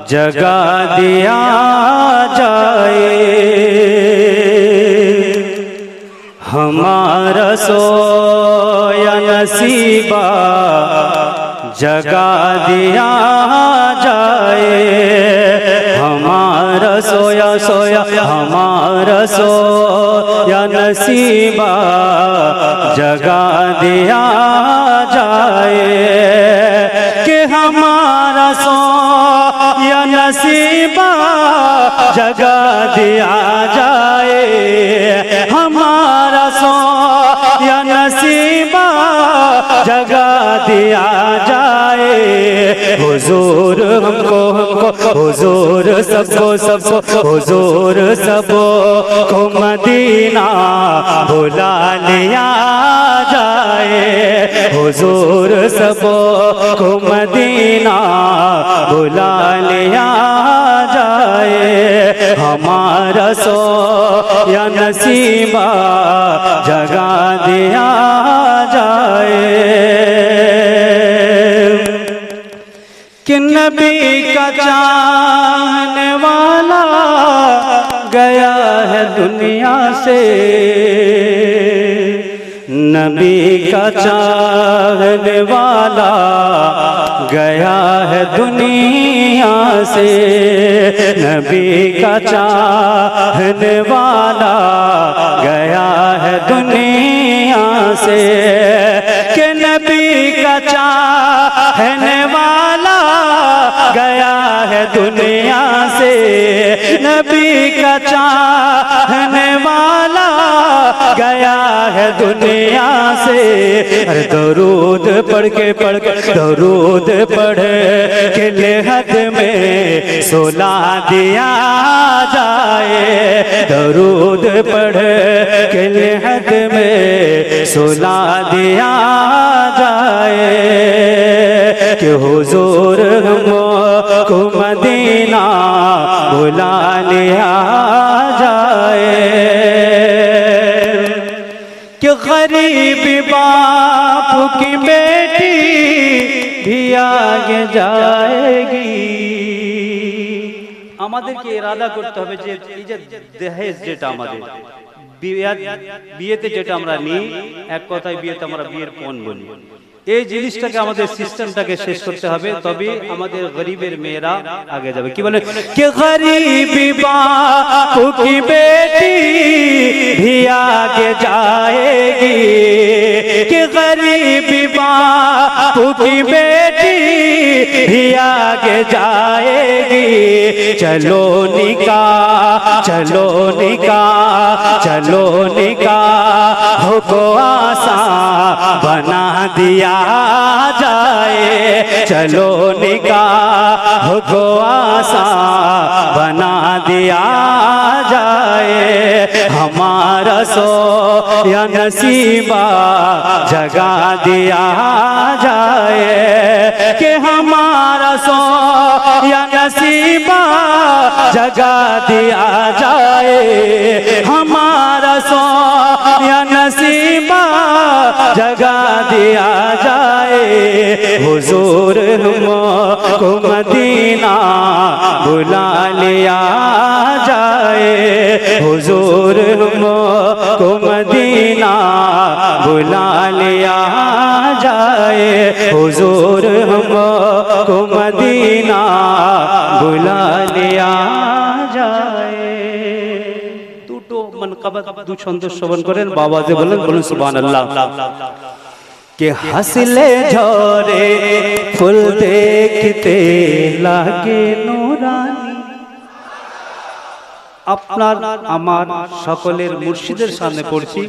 जगा दिया जाए, हमारा सोया नसीबा जगा दिया जाए, हमारा सोया सोया हमारा सोया नसीबा जगा दिया जाए, कि हमारा सोया नसीबा जगा दिया जाए, हमारा सोया नसीबा जगा दिया जाए। हुजूर हमको हुजूर सबको हुजूर सबको मदीना बुला लिया जाए, हुजूर सबको मदीना बुला लिया जाए, हमारा सोया नसीबा जगा दिया जाए। कि नबी का चाहने वाला गया है दुनिया से, नबी का चाहने वाला गया है दुनिया से, नबी का चाहने वाला गया है दुनिया से, कि नबी का चाहने वाला गया है दुनिया से, नबी का चाहने वाला गया है दुनिया से। अरे दरूद पढ़ के दरूद पढ़ के लेहद में सुला दिया जाए, दरूद पढ़ के लेहद में सुला दिया जाए, कि हुजूर हमको मदीना बुला लिया जाए, कि गरीब बाप की बेटी भी आगे जाएगी। আমাদেরকে ইরাদা করতে হবে যে এই যে দহেজ যেটা আমাদের বিয়েতে যেটা আমরা নিই, এক কথায় বিয়েতে আমরা বিয়ের পণ বলি, এই জিনিসটাকে আমাদের সিস্টেমটাকে শেষ করতে হবে, তবে আমাদের গরিবের মেয়েরা আগে যাবে। কি বলে, कि गरीब बाप की बेटी भी आगे जाएगी, कि गरीब बाप की बेटी भी आगे जाएगी। चलो निकाह चलो निकाह चलो निकाह को आसान बना दिया जाए, चलो निकाह को आसान बना दिया जाए, हमारा सोया नसीबा जगा दिया जाए, कि हमारा सोया नसीबा जगा दिया जाए, हमारा सोया नसीबा जगा दिया जाए, हुजूर हमको मदीना बुला लिया जाए, हुजूर हमको मदीना बुला लिया जाए, हुजूर हमको मदीना बुला लिया जाए। দুটো মানকাবাত দু ছন্দ শ্রবণ করেন, বাবা যে বলেন বলুন সুবহানাল্লাহ। कि हंसले झरे फूल देखते लागे नूरानी। আপনার আমার সকলের মুর্শিদের সামনে পড়ছি।